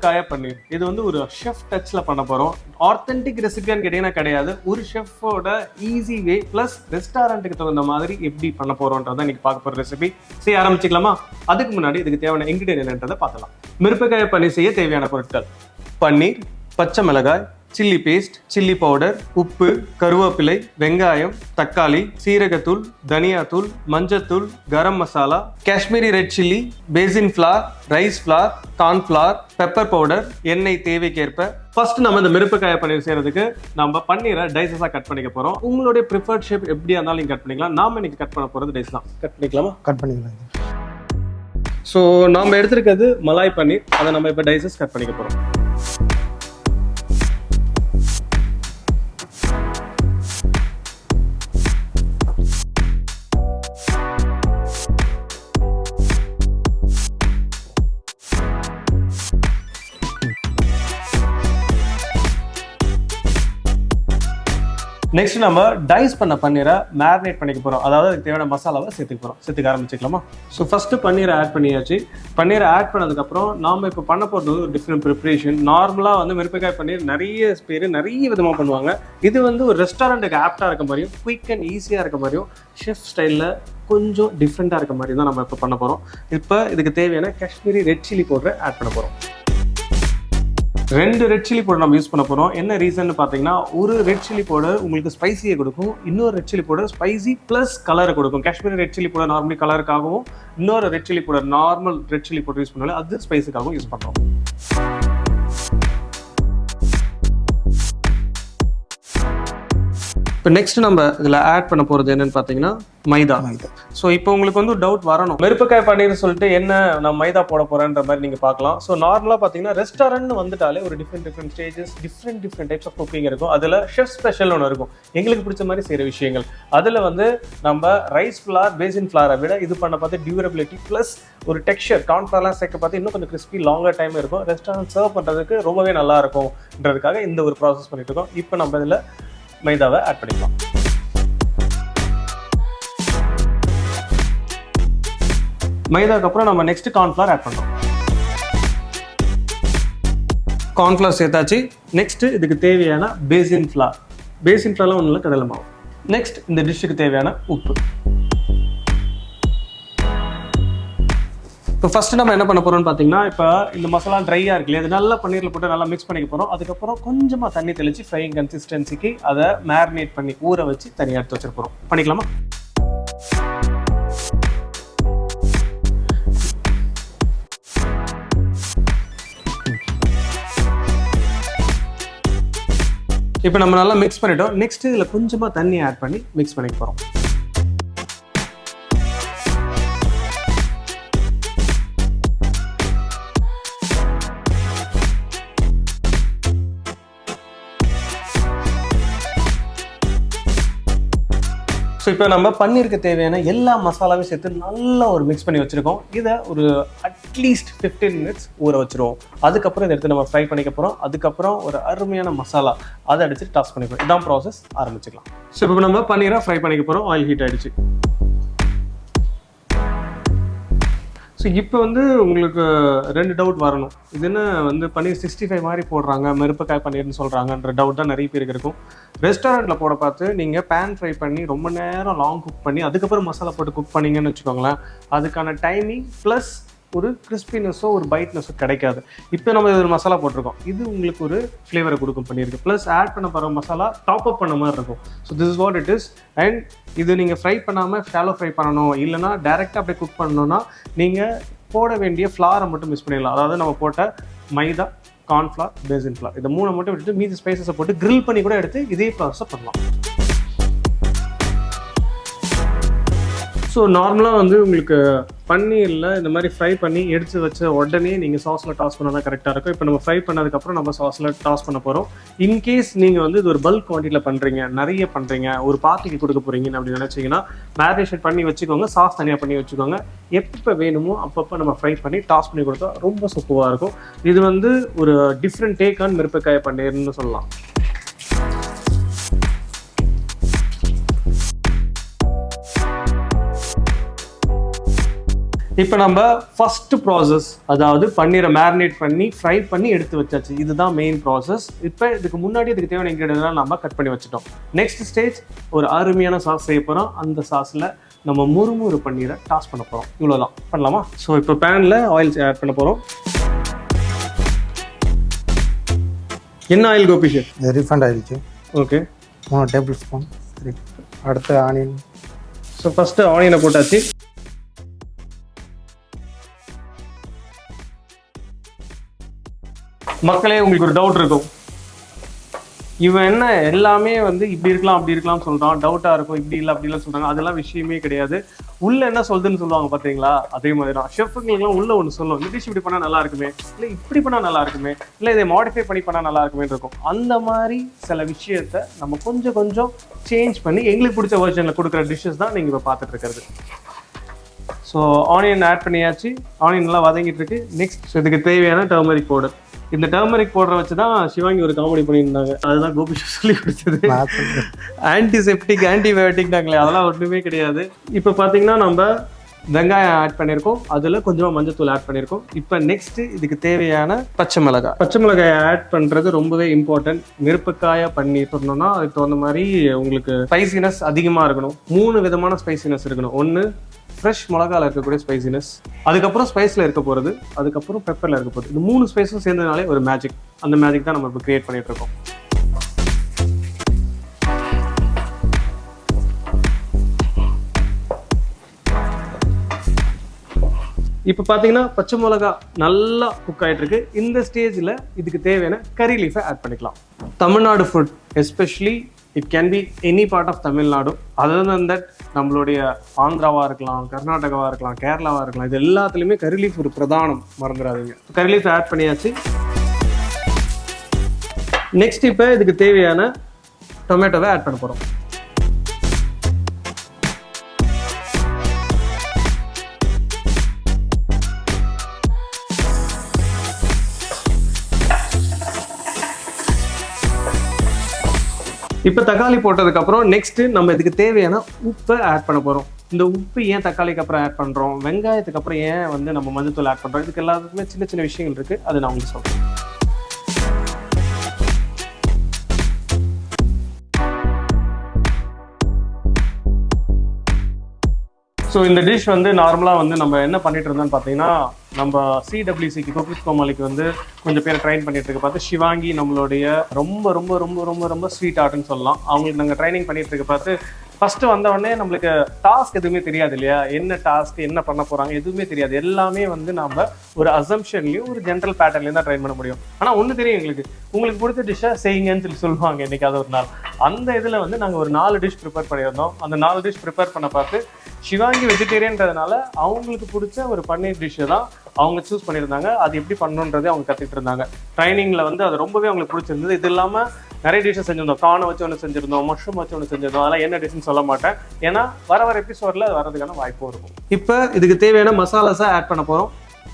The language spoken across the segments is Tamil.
மிரப்பக்காய பன்னீர். இது வந்து ஒரு ஷெஃப் டச்ல பண்ண போறோம். ஆத்தென்டிக் ரெசிபியான்னு கேட்டீங்கன்னா கிடையாது. ஒரு ஷெஃபோட ஈஸி வே பிளஸ் ரெஸ்டாரண்ட்டுக்கு தகுந்த மாதிரி எப்படி பண்ண போறோம்ன்றதை இன்னைக்கு பார்க்க போற ரெசிபி. செய்ய ஆரம்பிச்சுக்கலாமா? அதுக்கு முன்னாடி இதுக்கு தேவையான இன்கிரீடியன்ட்ன்றதை பார்க்கலாம். மிரப்பக்காய பன்னீர் செய்ய தேவையான பொருட்கள்: பன்னீர், பச்சை மிளகாய், சில்லி பேஸ்ட், சில்லி பவுடர், உப்பு, கருவேப்பிலை, வெங்காயம், தக்காளி, சீரகத்தூள், தனியாத்தூள், மஞ்சத்தூள், garam masala, Kashmiri red chilli, besan flour, rice flour, corn flour, pepper powder, எண்ணெய் தேவைக்கேற்ப. ஃபர்ஸ்ட் நம்ம இந்த மிரப்பக்காய பன்னீர் செய்யறதுக்கு நம்ம பன்னீரை டைசஸா கட் பண்ணிக்க போறோம். உங்களுடைய ப்ரிஃபர்ட் ஷேப் எப்படியா இருந்தாலும் நீங்க கட் பண்ணிக்கலாம். நாம இன்னைக்கு கட் பண்ண போறது டைஸ் தான். கட் பண்ணிக்கலாமா? கட் பண்ணிக்கலாம். ஸோ நாம எடுத்திருக்கிறது மலாய் பன்னீர். அதை நம்ம இப்போ டைசஸ் கட் பண்ணிக்க போறோம். நெக்ஸ்ட் நம்ம டைஸ் பண்ண பன்னீரை மேரினேட் பண்ணிக்க போகிறோம். அதாவது அதுக்கு தேவையான மசாலாவை சேர்த்துக்க ஆரம்பிச்சுக்கலாமா? ஸோ ஃபஸ்ட்டு பன்னீரை ஆட் பண்ணியாச்சு. பன்னீரை ஆட் பண்ணதுக்கப்புறம் நாம் இப்போ பண்ண போகிறது ஒரு டிஃப்ரெண்ட் ப்ரிப்ரேஷன். நார்மலாக வந்து மிரப்பக்காய பன்னீர் நிறைய பேர் நிறைய விதமாக பண்ணுவாங்க. இது வந்து ஒரு ரெஸ்டாரண்ட்டுக்கு ஆப்டாக இருக்க மாதிரியும் குயிக் அண்ட் ஈஸியாக இருக்க மாதிரியும் ஷெஃப் ஸ்டைலில் கொஞ்சம் டிஃப்ரெண்ட்டாக இருக்க மாதிரி தான் நம்ம இப்போ பண்ண போகிறோம். இப்போ இதுக்கு தேவையான காஷ்மீரி ரெட் சில்லி பவுடரை ஆட் பண்ண போகிறோம். 2 ரெட் சில்லி பவுடர் நம்ம யூஸ் பண்ண போகிறோம். என்ன ரீசன் பார்த்தீங்கன்னா, ஒரு ரெட் சில்லி பவுடர் உங்களுக்கு ஸ்பைசியை கொடுக்கும், இன்னொரு red chilli powder spicy plus கலரை கொடுக்கும். Kashmiri red chilli powder normally கலருக்காகவும், இன்னொரு red chilli powder normal red chilli powder use பண்ணாலும் அது ஸ்பைஸுக்காகவும் யூஸ் பண்ணுறோம். இப்போ நெக்ஸ்ட் நம்ம இதில் ஆட் பண்ண போகிறது என்னன்னு பார்த்தீங்கன்னா மைதா. ஸோ இப்போ உங்களுக்கு வந்து டவுட் வரணும், மிரப்பக்காய பன்னீர் சொல்லிட்டு என்ன நான் மைதா போட போகிறேன்ற மாதிரி நீங்கள் பார்க்கலாம். ஸோ நார்மலாக பார்த்தீங்கன்னா ரெஸ்டாரண்ட் வந்துட்டாலே ஒரு different stages, different types of cooking இருக்கும். அதில் ஷெஃப் ஸ்பெஷல் ஒன்று இருக்கும், எங்களுக்கு பிடிச்ச மாதிரி செய்கிற விஷயங்கள். அதில் வந்து நம்ம ரைஸ் ஃப்ளார், பேசின் ஃப்ளாரை விட இது பண்ண பார்த்து டியூரபிலிட்டி ப்ளஸ் ஒரு டெக்ஸ்சர், கார்ன் ஃப்ளார்லாம் சேர்க்க பார்த்து இன்னும் கொஞ்சம் கிறிஸ்பி லாங்கர் டைம் இருக்கும். ரெஸ்டாரண்ட் சர்வ் பண்ணுறதுக்கு ரொம்பவே நல்லா இருக்கும்ன்றதுக்காக இந்த ஒரு ப்ராசஸ் பண்ணிட்டு இருக்கோம். இப்போ நம்ம இதில் மைதாவை ஆட் பண்ணிக்கலாம். மைதாக்கு அப்புறம் நம்ம நெக்ஸ்ட் கார்ன்ஃப்ளவர் ஆட் பண்றோம். கார்ன்ஃப்ளவர் சேர்த்தாச்சு. நெக்ஸ்ட் இதுக்கு தேவையான பேசின் ஃப்ளார். பேசின் ஃப்ளார்லாம் ஒன்றும் இல்லை, கடலை மாவு. நெக்ஸ்ட் இந்த டிஷ்ஷுக்கு தேவையான உப்பு. இப்போ ஃபர்ஸ்ட் நம்ம என்ன பண்ண போறோம்னு பார்த்தீங்கன்னா, இப்போ இந்த மசாலா ட்ரையாக இருக்கு இல்லையா, அது நல்லா பன்னீரில் போட்டு நல்லா மிக்ஸ் பண்ணிக்க போகிறோம். அதுக்கப்புறம் கொஞ்சமாக தண்ணி தெளிச்சு ஃப்ரைங் கன்சிஸ்டன்சிக்கு அதை மேரினேட் பண்ணி ஊற வச்சு தனியாக எடுத்து வச்சிருப்போம். பண்ணிக்கலாமா? இப்போ நம்ம நல்லா மிக்ஸ் பண்ணிட்டோம். நெக்ஸ்ட் இதில் கொஞ்சமாக தண்ணி ஆட் பண்ணி மிக்ஸ் பண்ணிக்க போகிறோம். ஸோ இப்போ நம்ம பன்னீருக்கு தேவையான எல்லா மசாலாவையும் சேர்த்து நல்லா ஒரு மிக்ஸ் பண்ணி வச்சுருக்கோம். இதை ஒரு அட்லீஸ்ட் 15 மினிட்ஸ் ஊற வச்சுருவோம். அதுக்கப்புறம் இதை எடுத்து நம்ம ஃப்ரை பண்ணிக்க போகிறோம். அதுக்கப்புறம் ஒரு அருமையான மசாலா அதை அடித்து டாஸ் பண்ணிக்கிறோம். இதான் ப்ராசஸ், ஆரம்பிச்சுக்கலாம். ஸோ இப்போ நம்ம பன்னீரை ஃப்ரை பண்ணிக்க போகிறோம். ஆயில் ஹீட் ஆகிடுச்சு. ஸோ இப்போ வந்து உங்களுக்கு 2 டவுட் வரணும். இது என்ன வந்து பன்னீர் 65 மாதிரி போடுறாங்க, மிரப்பக்காய பன்னீர்னு சொல்கிறாங்கன்ற டவுட் தான் நிறைய பேருக்கு இருக்கும். ரெஸ்டாரண்ட்டில் போட பார்த்து நீங்கள் பேன் ஃப்ரை பண்ணி ரொம்ப நேரம் லாங் குக் பண்ணி அதுக்கப்புறம் மசாலா போட்டு குக் பண்ணிங்கன்னு வச்சுக்கோங்களேன், அதுக்கான டைமிங் ப்ளஸ் ஒரு கிறிஸ்பினஸோ ஒரு பைட்னஸோ கிடைக்காது. இப்போ நம்ம இதில் மசாலா போட்டிருக்கோம், இது உங்களுக்கு ஒரு ஃப்ளேவரை கொடுக்கும் பண்ணியிருக்கு. ப்ளஸ் ஆட் பண்ண போகிற மசாலா டாப் அப் பண்ண மாதிரி இருக்கும். So this is what it is. And இது நீங்கள் ஃப்ரை பண்ணாமல் ஷாலோ ஃப்ரை பண்ணணும், இல்லைனா டேரெக்டாக அப்படியே குக் பண்ணணும்னா நீங்கள் போட வேண்டிய ஃப்ளாரை மட்டும் மிஸ் பண்ணிடலாம். அதாவது நம்ம போட்ட மைதா, கார்ன்ஃப்ளார், பேசின் ஃப்ளார், இதை 3 மட்டும் விட்டுட்டு மீதி ஸ்பைசஸை போட்டு கிரில் பண்ணி கூட எடுத்து இதே ப்ராசஸை பண்ணலாம். ஸோ நார்மலாக வந்து உங்களுக்கு பன்னீரில் இந்த மாதிரி ஃப்ரை பண்ணி எடுத்து வச்ச உடனே நீங்கள் சாஸில் டாஸ் பண்ணால் தான் கரெக்டாக இருக்கும். இப்போ நம்ம ஃப்ரை பண்ணதுக்கப்புறம் நம்ம சாஸில் டாஸ் பண்ண போகிறோம். இன்கேஸ் நீங்கள் வந்து இது ஒரு பல்க் குவான்டிட்டியில் பண்ணுறீங்க, நிறைய பண்ணுறீங்க, ஒரு பார்ட்டிக்கு கொடுக்க போகிறீங்கன்னு அப்படி நினச்சிங்கன்னா மேரினேஷன் பண்ணி வச்சுக்கோங்க, சாஸ் தனியாக பண்ணி வச்சுக்கோங்க. எப்போ வேணுமோ அப்பப்போ நம்ம ஃப்ரை பண்ணி டாஸ் பண்ணி கொடுத்தா ரொம்ப சூப்பராக இருக்கும். இது வந்து ஒரு டிஃப்ரெண்ட் டேக் ஆன் மிரப்பக்காய பன்னீர்னு சொல்லலாம். இப்போ நம்ம ஃபர்ஸ்ட் ப்ராசஸ், அதாவது பன்னீரை மேரினேட் பண்ணி ஃப்ரை பண்ணி எடுத்து வச்சாச்சு. இதுதான் மெயின் ப்ராசஸ். இப்போ இதுக்கு முன்னாடி இதுக்கு தேவையான இன்க்ரீடியன்ட்லாம் நம்ம கட் பண்ணி வச்சுட்டோம். நெக்ஸ்ட் ஸ்டேஜ் ஒரு அருமையான சாஸ் செய்ய போகிறோம். அந்த சாஸில் நம்ம முறுமுறு பன்னீரை டாஸ் பண்ண போகிறோம். இவ்வளோதான், பண்ணலாமா? ஸோ இப்போ பேனில் ஆயில் ஆட் பண்ண போகிறோம். என்ன oil Gopi chef? Refined oil. Okay, 3 tablespoon. அடுத்து ஆனியன். ஸோ ஃபஸ்ட்டு ஆனியனை போட்டாச்சு. மக்களே, உங்களுக்கு ஒரு டவுட் இருக்கும், இவன் என்ன எல்லாமே வந்து இப்படி இருக்கலாம் அப்படி இருக்கலாம் சொல்றான், டவுட்டா இருக்கும், இப்படி இல்லை அப்படிலாம் சொல்றாங்க. அதெல்லாம் விஷயமே கிடையாது. உள்ள என்ன சொல்லுதுன்னு சொல்லுவாங்க பார்த்தீங்களா, அதே மாதிரி தான் ஷெஃபுங்களுக்குலாம் உள்ள ஒன்று சொல்லும், இந்த டிஷ் இப்படி பண்ணால் நல்லா இருக்குமே, இல்லை இப்படி பண்ணால் நல்லா இருக்குமே, இல்லை இதை மாடிஃபை பண்ணி பண்ணால் நல்லா இருக்குமே இருக்கும். அந்த மாதிரி சில விஷயத்த நம்ம கொஞ்சம் கொஞ்சம் சேஞ்ச் பண்ணி எங்களுக்கு பிடிச்ச வெர்ஷனில் கொடுக்குற டிஷ்ஷஸ் தான் நீங்கள் இப்போ பார்த்துட்டு இருக்கிறது. ஸோ ஆனியன் ஆட் பண்ணியாச்சு. ஆனியன் நல்லா வதங்கிட்டு இருக்கு. நெக்ஸ்ட் இதுக்கு தேவையான டர்மரிக் பவுடர். இந்த டர்மரிக் பவுடரை வச்சு தான் சிவாங்கி ஒரு காமெடி பண்ணியிருந்தாங்க. அதுதான் கோபி சொல்லி கொடுத்தது. ஆன்டிசெப்டிக், ஆன்டிபயோட்டிக்னாங்களே, அதெல்லாம் ஒன்றுமே கிடையாது. இப்போ பார்த்தீங்கன்னா நம்ம வெங்காயம் ஆட் பண்ணியிருக்கோம், அதில் கொஞ்சமாக மஞ்சத்தூள் ஆட் பண்ணியிருக்கோம். இப்போ நெக்ஸ்ட் இதுக்கு தேவையான பச்சை மிளகாயை ஆட் பண்ணுறது ரொம்பவே இம்பார்ட்டன்ட். மிரப்பக்காய பன்னீர் சொன்னோம்னா அதுக்கு தகுந்த மாதிரி உங்களுக்கு ஸ்பைசினஸ் அதிகமாக இருக்கணும். 3 விதமான ஸ்பைசினஸ் இருக்கணும். ஒன்று ஃப்ரெஷ் மிளகாவில் இருக்கக்கூடிய ஸ்பைசினஸ், அதுக்கப்புறம் ஸ்பைஸில் இருக்க போகிறது, அதுக்கப்புறம் பெப்பரில் இருக்க போகிறது. இந்த 3 ஸ்பைஸும் சேர்ந்ததுனாலே ஒரு மேஜிக். அந்த மேஜிக் தான் நம்ம இப்போ கிரியேட் பண்ணிட்டு இருக்கோம். இப்போ பார்த்தீங்கன்னா பச்சை மிளகா நல்லா குக் ஆகிட்டு இருக்கு. இந்த ஸ்டேஜில் இதுக்கு தேவையான கறி லீஃபை ஆட் பண்ணிக்கலாம். Tamil Nadu food, especially it can be any part of Tamil Nadu, other than that நம்மளுடைய ஆந்திராவாக இருக்கலாம், கர்நாடகாவாக இருக்கலாம், கேரளாவாக இருக்கலாம், இது எல்லாத்துலேயுமே கறி லீஃப் ஒரு பிரதானம், மறந்துடாதீங்க. கறி லீஃப் ஆட் பண்ணியாச்சு. நெக்ஸ்ட் இப்போ இதுக்கு தேவையான டொமேட்டோவை ஆட் பண்ண போகிறோம். இப்போ தக்காளி போட்டதுக்கப்புறம் நெக்ஸ்ட்டு நம்ம இதுக்கு தேவையான உப்பை ஆட் பண்ண போகிறோம். இந்த உப்பு ஏன் தக்காளிக்கு அப்புறம் ஆட் பண்ணுறோம், வெங்காயத்துக்கு அப்புறம் ஏன் வந்து நம்ம மஞ்சத்தூள் ஆட் பண்ணுறோம், இதுக்கு எல்லாத்துக்குமே சின்ன சின்ன விஷயங்கள் இருக்குது. அது நான் உங்களுக்கு சொல்கிறேன். ஸோ இந்த டிஷ் வந்து நார்மலாக வந்து நம்ம என்ன பண்ணிட்டு இருந்தோம்னு பார்த்தீங்கன்னா, நம்ம சிடபிள்யூசிக்கு கோமாளிக்கு வந்து கொஞ்சம் பேரை ட்ரைன் பண்ணிட்டு இருக்க பார்த்து சிவாங்கி நம்மளுடைய ரொம்ப ரொம்ப ரொம்ப ரொம்ப ரொம்ப ஸ்வீட் ஆர்ட்னு சொல்லலாம். அவங்களுக்கு நாங்கள் ட்ரைனிங் பண்ணிட்டு இருக்க பார்த்து ஃபஸ்ட்டு வந்த உடனே நம்மளுக்கு டாஸ்க் எதுவுமே தெரியாது இல்லையா, என்ன டாஸ்க் என்ன பண்ண போகிறாங்க எதுவுமே தெரியாது. எல்லாமே வந்து நம்ம ஒரு அசம்ஷன்லையும் ஒரு ஜென்ரல் பேட்டர்ன்லையும் தான் ட்ரைன் பண்ண முடியும். ஆனால் ஒன்று தெரியும், உங்களுக்கு பிடிச்ச டிஷ்ஷை செய்யுங்கன்னு சொல்லி சொல்லுவாங்க என்னைக்காவது ஒரு நாள். அந்த இதில் வந்து நாங்கள் ஒரு 4 டிஷ் ப்ரிப்பேர் பண்ணியிருந்தோம். அந்த 4 டிஷ் ப்ரிப்பேர் பண்ண பார்த்து சிவாங்கி வெஜிடேரியன்றதுனால அவங்களுக்கு பிடிச்ச ஒரு பன்னீர் டிஷ்ஷை தான் அவங்க சூஸ் பண்ணியிருந்தாங்க. அது எப்படி பண்ணணுன்றதே அவங்க கற்றுக்கிட்டு இருந்தாங்க. ட்ரைனிங்கில் வந்து அது ரொம்பவே அவங்களுக்கு பிடிச்சிருந்தது. இது இல்லாமல் நிறைய டிஷ்ஷஸ் செஞ்சிருந்தோம். கார்னை வச்சு ஒன்று செஞ்சிருந்தோம், மஷ்ரூம் வச்சு ஒன்று செஞ்சிருந்தோம். அதெல்லாம் என்ன டிஷ்னு சொல்ல மாட்டேன், ஏன்னா வர எபிசோடில் அது வரதுக்கான வாய்ப்பும் இருக்கும். இப்போ இதுக்கு தேவையான மசாலாஸை ஆட் பண்ண போகிறோம்.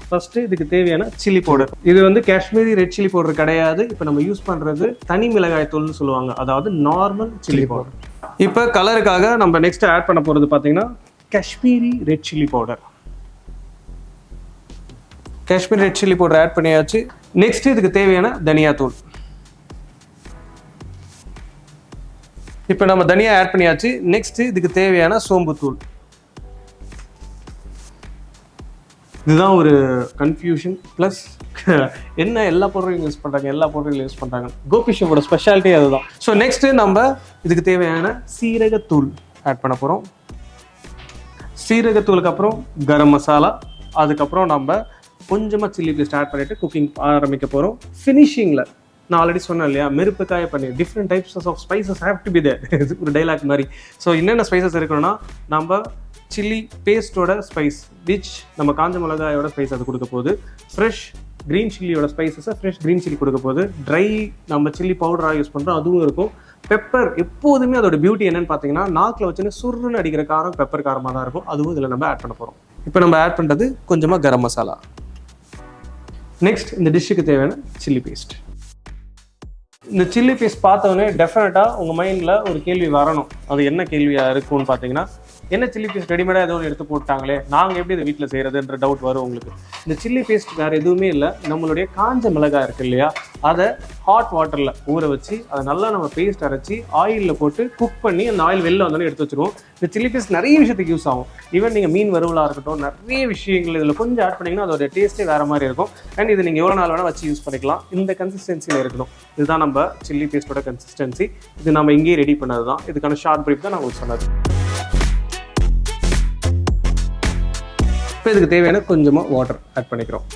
ஃபர்ஸ்ட்டு இதுக்கு தேவையான சில்லி பவுடர். இது வந்து காஷ்மீரி ரெட் சில்லி பவுடர் கிடையாது. இப்போ நம்ம யூஸ் பண்ணுறது தனி மிளகாய் தூள்னு சொல்லுவாங்க, அதாவது நார்மல் சில்லி பவுடர். இப்போ கலருக்காக நம்ம நெக்ஸ்ட் ஆட் பண்ண போகிறது பார்த்தீங்கன்னா Kashmiri red chilli powder. Kashmiri red chilli powder add பண்ணியாச்சு. நெக்ஸ்ட் இதுக்கு தேவையான தனியா தூள். இப்போ நம்ம தனியா ஆட் பண்ணியாச்சு. நெக்ஸ்ட் இதுக்கு தேவையான சோம்பு தூள். இதுதான் ஒரு கன்ஃபியூஷன் ப்ளஸ் என்ன எல்லா பொருளையும் யூஸ் பண்ணுறாங்க, கோபி ஷெஃபோட ஸ்பெஷாலிட்டி அதுதான். ஸோ நெக்ஸ்ட் நம்ம இதுக்கு தேவையான சீரகத்தூள் ஆட் பண்ண போகிறோம். சீரகத்தூளுக்கு அப்புறம் கரம் மசாலா, அதுக்கப்புறம் நம்ம கொஞ்சமாக சில்லி பேஸ்ட் ஆட் பண்ணிவிட்டு குக்கிங் ஆரம்பிக்க போகிறோம். ஃபினிஷிங்கில் நான் ஆல்ரெடி சொன்னேன் இல்லையா, மிரப்பக்காய paneer, different types of spices have to be there. ஒரு டைலாக் மாதிரி. ஸோ என்னென்ன ஸ்பைசஸ் இருக்கணும்னா, நம்ம சில்லி பேஸ்ட்டோட ஸ்பைஸ், விச் நம்ம காஞ்ச மிளகாயோட ஸ்பைஸ் அது கொடுக்க போகுது. ஃப்ரெஷ் க்ரீன் சில்லியோட ஸ்பைசஸை ஃப்ரெஷ் க்ரீன் சில்லி கொடுக்க போகுது. ட்ரை நம்ம சில்லி பவுடராக யூஸ் பண்ணுறோம், அதுவும் இருக்கும். பெப்பர் எப்போதுமே அதோட பியூட்டி என்னன்னு பார்த்தீங்கன்னா, நாக்கில் வச்சுன்னு சுருன்னு அடிக்கிற காரம் பெப்பர் காரமாக தான் இருக்கும். அதுவும் இதில் நம்ம ஆட் பண்ண போகிறோம். இப்போ நம்ம ஆட் பண்ணுறது கொஞ்சமாக கரம் மசாலா. நெக்ஸ்ட் இந்த டிஷ்ஷுக்கு தேவையான சில்லி பேஸ்ட். இந்த சில்லி பேஸ்ட் பார்த்தோன்னே டெஃபினட்டாக உங்கள் மைண்டில் ஒரு கேள்வி வரணும். அது என்ன கேள்வியாக இருக்கும்னு பார்த்தீங்கன்னா, என்ன சில்லி பேஸ்ட் ரெடிமேடாக ஏதோ ஒன்று எடுத்து போட்டாங்களே, நாங்கள் எப்படி இதை வீட்டில் செய்கிறதுன்ற டவுட் வரும் உங்களுக்கு. இந்த சில்லி பேஸ்ட் வேறு எதுவுமே இல்லை, நம்மளுடைய காஞ்ச மிளகாய் இருக்குது இல்லையா, அதை ஹாட் வாட்டரில் ஊற வச்சு அதை நல்லா நம்ம பேஸ்ட் அரைச்சி ஆயிலில் போட்டு குக் பண்ணி அந்த ஆயில் வெளில வந்தோடனே எடுத்து வச்சுருவோம். இந்த சில்லி பேஸ்ட் நிறைய விஷயத்துக்கு யூஸ் ஆகும். ஈவன் நீங்கள் மீன் வறுவலாக இருக்கட்டும், நிறைய விஷயங்கள் இதில் கொஞ்சம் ஆட் பண்ணிங்கன்னா அதோட டேஸ்ட்டே வேறு மாதிரி இருக்கும். அண்ட் இது நீங்கள் எவ்வளோ நாள் வேணால் வச்சு யூஸ் பண்ணிக்கலாம். இந்த கன்சிஸ்டன்சியில் இருக்கணும். இதுதான் நம்ம சில்லி பேஸ்ட்டோட கன்சிஸ்டன்சி. இது நம்ம இங்கேயே ரெடி பண்ணது தான். இதுக்கான ஷார்ட் பிரீஃப் தான் நான் உங்களுக்கு சொன்னது. இப்போ இதுக்கு தேவையான கொஞ்சமாக வாட்டர் ஆட் பண்ணிக்கிறோம்.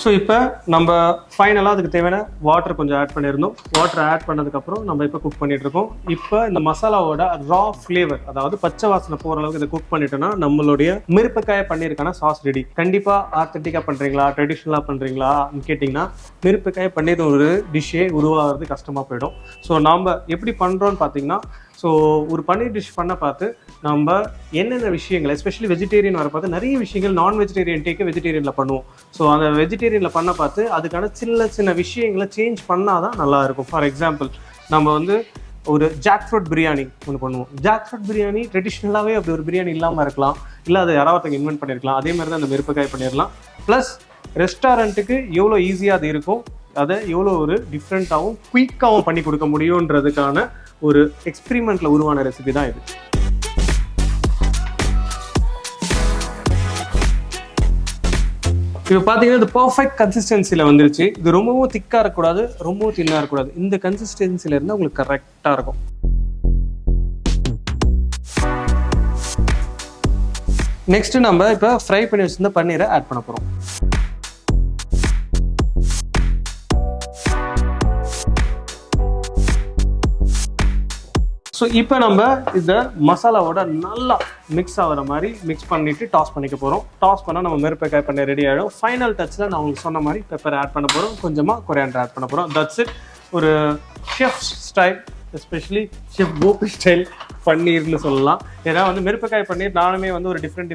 ஸோ இப்போ நம்ம ஃபைனலாக அதுக்கு தேவையான வாட்டர் கொஞ்சம் ஆட் பண்ணியிருந்தோம். வாட்டர் ஆட் பண்ணதுக்கப்புறம் நம்ம இப்போ குக் பண்ணிட்டு இருக்கோம். இப்போ இந்த மசாலாவோட ரா ஃப்ளேவர், அதாவது பச்சை வாசனை போகிற அளவுக்கு இதை குக் பண்ணிட்டோம்னா நம்மளுடைய மிரப்பக்காய பன்னீருக்கான சாஸ் ரெடி. கண்டிப்பாக ஆத்தென்டிக்காக பண்ணுறீங்களா, ட்ரெடிஷ்னலாக பண்ணுறீங்களான்னு கேட்டிங்கன்னா மிரப்பக்காய பன்னீர் ஒரு டிஷ்ஷே உருவாகிறது கஷ்டமாக போயிடும். ஸோ நாம் எப்படி பண்ணுறோன்னு பார்த்தீங்கன்னா, ஸோ ஒரு பன்னீர் டிஷ் பண்ண பார்த்து நம்ம என்னென்ன விஷயங்கள், எஸ்பெஷலி வெஜிடேரியன் வர பார்த்து நிறைய விஷயங்கள் நான் வெஜிடேரியன் டேக்கு வெஜிடேரியனில் பண்ணுவோம். ஸோ அந்த வெஜிடேரியனில் பண்ண பார்த்து அதுக்கான சின்ன சின்ன விஷயங்களை சேஞ்ச் பண்ணால் தான் நல்லாயிருக்கும். ஃபார் எக்ஸாம்பிள் நம்ம வந்து ஒரு ஜாக் ஃப்ரூட் பிரியாணி ஒன்று பண்ணுவோம். ஜாக் ஃப்ரூட் பிரியாணி ட்ரெடிஷ்னலாகவே அப்படி ஒரு பிரியாணி இல்லாமல் இருக்கலாம், இல்லை அதை யாராவது இன்வென்ட் பண்ணியிருக்கலாம். அதே மாதிரி தான் அந்த மிரப்பக்காய் பண்ணிடலாம். ப்ளஸ் ரெஸ்டாரண்ட்டுக்கு எவ்வளோ ஈஸியாக அது இருக்கும், அதை எவ்வளோ ஒரு டிஃப்ரெண்ட்டாகவும் குயிக்காகவும் பண்ணி கொடுக்க முடியுன்றதுக்கான ஒரு எக்ஸ்பெரிமெண்ட்ல உருவான ரெசிபி தான் இது. இப்போ பார்த்தீங்கன்னா இது பர்ஃபெக்ட் கன்சிஸ்டன்சியில் வந்துருச்சு. இது ரொம்பவும் திக்காக இருக்கக்கூடாது, ரொம்பவும் தின்னாக இருக்கக்கூடாது. இந்த கன்சிஸ்டன்சியில் இருந்தால் உங்களுக்கு கரெக்டாக இருக்கும். நெக்ஸ்ட் நம்ம இப்போ ஃப்ரை பண்ணி வச்சிருந்த பன்னீரை ஆட் பண்ண போகிறோம். ஸோ இப்போ நம்ம இதை மசாலாவோட நல்லா மிக்ஸ் ஆகிற மாதிரி மிக்ஸ் பண்ணிவிட்டு டாஸ் பண்ணிக்க போகிறோம். டாஸ் பண்ணால் நம்ம மிரப்பக்காய் பன்னீர் ரெடி ஆகிடும். ஃபைனல் டச்சில் நான் உங்களுக்கு சொன்ன மாதிரி பெப்பர் ஆட் பண்ண போகிறோம், கொஞ்சமாக கொரியாண்டர் ஆட் பண்ண போகிறோம். That's it. ஒரு chef style, especially chef Gopi style பன்னீர்னு சொல்லலாம். ஏன்னா வந்து மிரப்பக்காய் பன்னீர் நானுமே வந்து ஒரு டிஃப்ரெண்ட்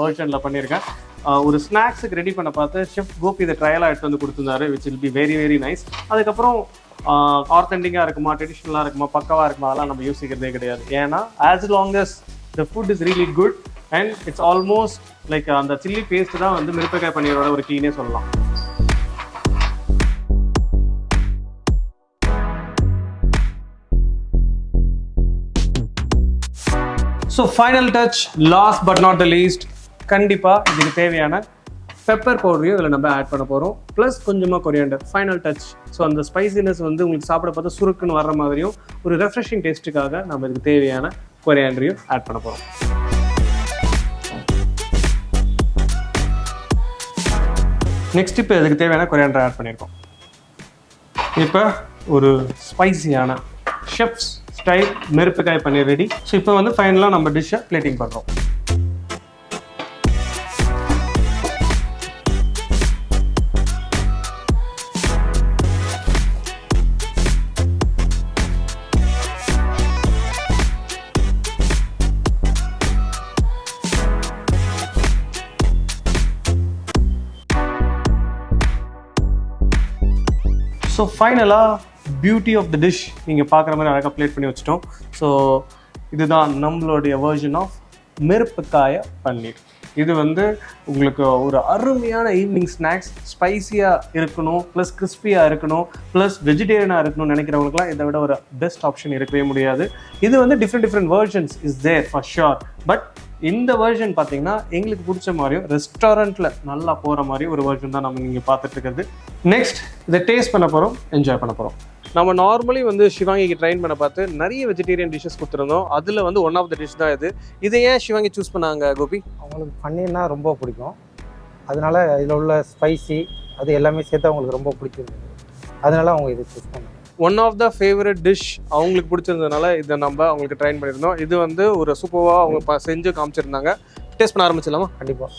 வெர்ஷனில் பண்ணியிருக்கேன். ஒரு ஸ்நாக்ஸுக்கு ரெடி பண்ண பார்த்து ஷெஃப் கோபி இதை ட்ரையலாக எடுத்து வந்து கொடுத்துருந்தாரு, which will be very very nice. அதுக்கப்புறம் ஆத்தென்டிக்காக இருக்குமா, ட்ரெடிஷ்னலாக இருக்குமா, பக்கவாக இருக்குமா, அதெல்லாம் நம்ம யோசிக்கிறதே கிடையாது. ஏன்னா as long as the food is really good and it's almost like அந்த சில்லி பேஸ்ட் தான் வந்து மிரப்பக்காய் பன்னீரோட ஒரு கீனே சொல்லலாம். So final touch, last but not the least, கண்டிப்பாக இதுக்கு தேவையான பெப்பர் பவுடரையும் இதில் நம்ம ஆட் பண்ண போகிறோம். ப்ளஸ் கொஞ்சமாக கொரியாண்டர். Final touch. ஸோ அந்த ஸ்பைசினஸ் வந்து உங்களுக்கு சாப்பிட பார்த்தா சுருக்குன்னு வர்ற மாதிரியும் ஒரு ரெஃப்ரெஷிங் டேஸ்ட்டுக்காக நம்ம இதுக்கு தேவையான கொரியாண்டரையும் ஆட் பண்ண போகிறோம். நெக்ஸ்ட் இப்போ இதுக்கு தேவையான கொரியாண்டர் ஆட் பண்ணியிருக்கோம். இப்போ ஒரு ஸ்பைசியான ஷெஃப்ஸ் ஸ்டைல் மிரப்பக்காய் பன்னீர் ரெடி. ஸோ இப்போ வந்து ஃபைனலாக நம்ம டிஷ்ஷை பிளேட்டிங் பண்ணுறோம். ஸோ ஃபைனலாக பியூட்டி ஆஃப் த டிஷ் நீங்கள் பார்க்குற மாதிரி அழகாக பிளேட் பண்ணி வச்சுட்டோம். ஸோ இதுதான் நம்மளுடைய வெர்ஷன் ஆஃப் மிரப்பக்காய பன்னீர். இது வந்து உங்களுக்கு ஒரு அருமையான ஈவினிங் ஸ்நாக்ஸ். ஸ்பைசியாக இருக்கணும், ப்ளஸ் கிறிஸ்பியாக இருக்கணும், ப்ளஸ் வெஜிடேரியனாக இருக்கணும்னு நினைக்கிறவங்களுக்குலாம் இதை விட ஒரு பெஸ்ட் ஆப்ஷன் இருக்கவே முடியாது. இது வந்து different versions is there for sure. But இந்த வெர்ஷன் பார்த்தீங்கன்னா எங்களுக்கு பிடிச்ச மாதிரியும் ரெஸ்டாரண்ட்டில் நல்லா போகிற மாதிரி ஒரு வெர்ஷன் தான் நம்ம இங்கே பார்த்துட்டு இருக்கிறது. நெக்ஸ்ட் இதை டேஸ்ட் பண்ண போகிறோம், என்ஜாய் பண்ண போகிறோம். நம்ம நார்மலி வந்து சிவாங்கிக்கு ட்ரைன் பண்ண பார்த்து நிறைய வெஜிடேரியன் டிஷ்ஷஸ் கொடுத்துருந்தோம். அதில் வந்து ஒன் ஆஃப் த டிஷ் தான் இது. இதை ஏன் சிவாங்கி சூஸ் பண்ணாங்க கோபி? அவங்களுக்கு பன்னீர்னா ரொம்ப பிடிக்கும், அதனால இதில் உள்ள ஸ்பைசி அது எல்லாமே சேர்த்து அவங்களுக்கு ரொம்ப பிடிச்சிருந்தது, அதனால அவங்க இதை சூஸ் பண்ணாங்க. One of the favourite dish அவங்களுக்கு பிடிச்சிருந்ததுனால இதை நம்ம அவங்களுக்கு ட்ரைன் பண்ணியிருந்தோம். இது வந்து ஒரு சூப்பராக அவங்க செஞ்சு காமிச்சிருந்தாங்க. டேஸ்ட் பண்ண ஆரம்பிச்சிடலாமா? கண்டிப்பாக.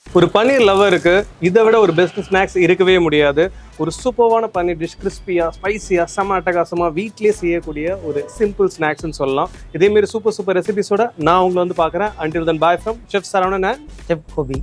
ஒரு பன்னீர் லவருக்கு இதை விட ஒரு பெஸ்ட் ஸ்நாக்ஸ் இருக்கவே முடியாது. ஒரு சூப்பரான பன்னீர் டிஷ், கிறிஸ்பியாக ஸ்பைசியாக செம்ம அட்டகாசமாக வீட்லேயே செய்யக்கூடிய ஒரு சிம்பிள் ஸ்நாக்ஸ்ன்னு சொல்லலாம். இதேமாரி சூப்பர் ரெசிபிஸோட நான் உங்களை வந்து பார்க்குறேன். Until then bye from chef Saravanan and chef Gopi.